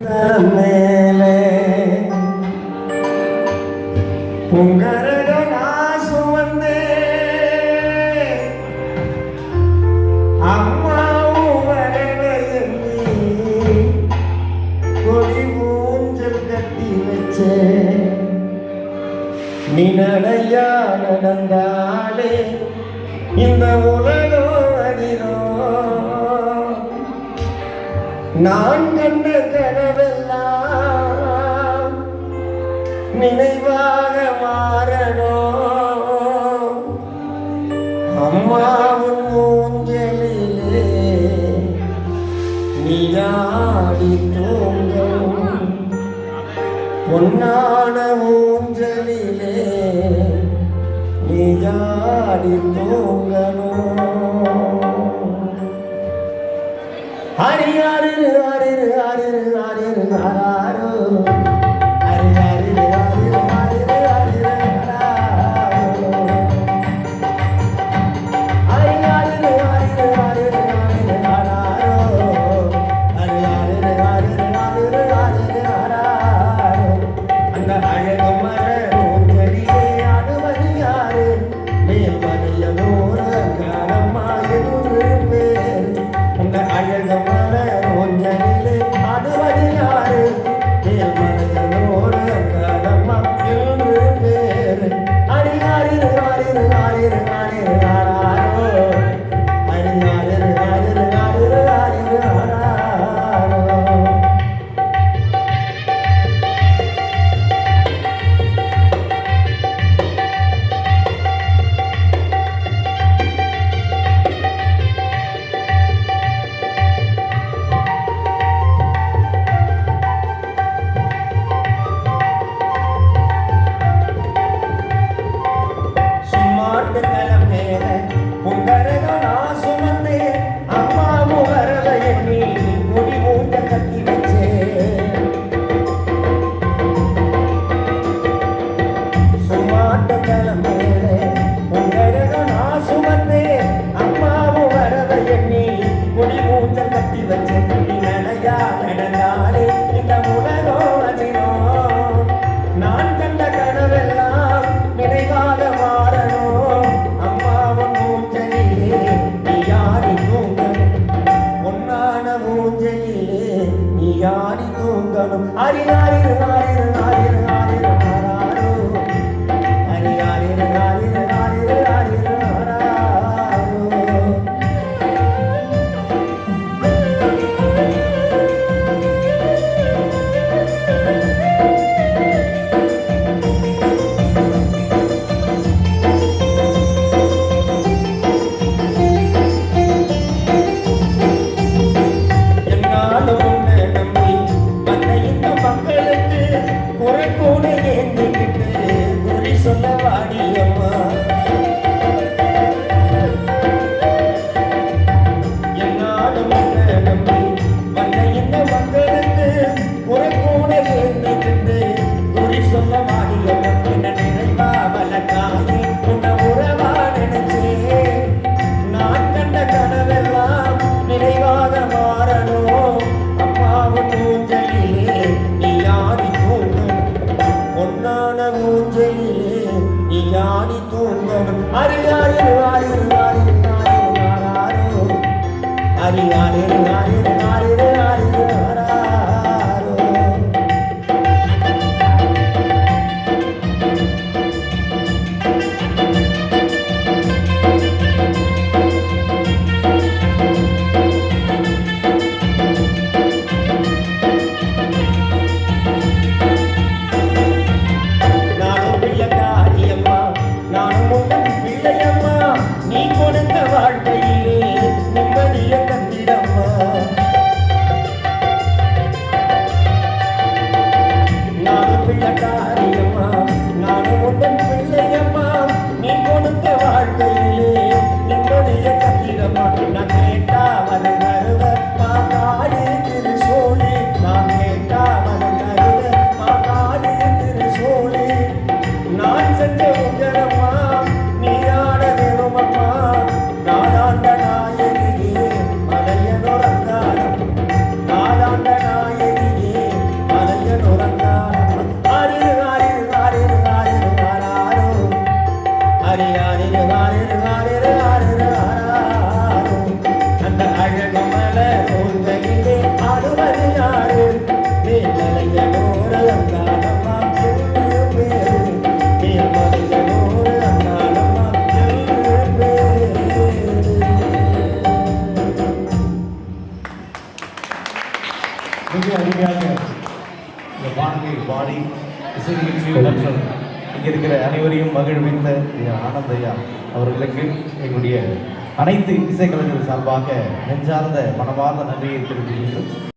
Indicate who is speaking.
Speaker 1: மேலே பொங்கரக நான் சுமந்தே அம்மாவும் வரவே கொடி ஊஞ்சல் கட்டி வச்சே நீ நடையா நடந்தாலே இந்த உலகம் அதிரோ நான் கண்ட கனவெல்லாம் நினைவாக மாறனோ அம்மாவும் ஊஞ்சலிலே நீயாடி தூங்கும் பொன்னான ஊஞ்சலிலே நீயாடி தூங்கணும் ஹரியாரு ஹரிரு ஹரிரு ஹரிரு ஹராரோ ஹரியாரு ஹரிரு ஹரிரு ஹரிரு ஹராரோ ஹரியாரு ஹரிரு ஹரிரு ஹரிரு ஹராரோ ஹரியாரு ஹரிரு ஹரிரு ஹரிரு ஹராரோ அந்த அழகு மரம் செடியே ஆடுவது யாரு மேல் மலையனோர காலம்மா என்று பேர் அந்த அழகு யாரி தூங்கணும் ஹரி ஹரி ஹரி ஹரி ஹரி ஹராரோ ஹரி ஹரி ஹரி ஹரி ஹரி ஹராரோ correcto.
Speaker 2: இசை நிகழ்ச்சியில் மற்றும் இங்கே இருக்கிற அனைவரையும் மகிழ்வித்த ஆனந்தையா அவர்களுக்கு எங்களுடைய அனைத்து இசைக்கலைஞர்கள் சார்பாக நெஞ்சார்ந்த மனமார்ந்த நன்றியை தெரிவிக்கின்றோம்.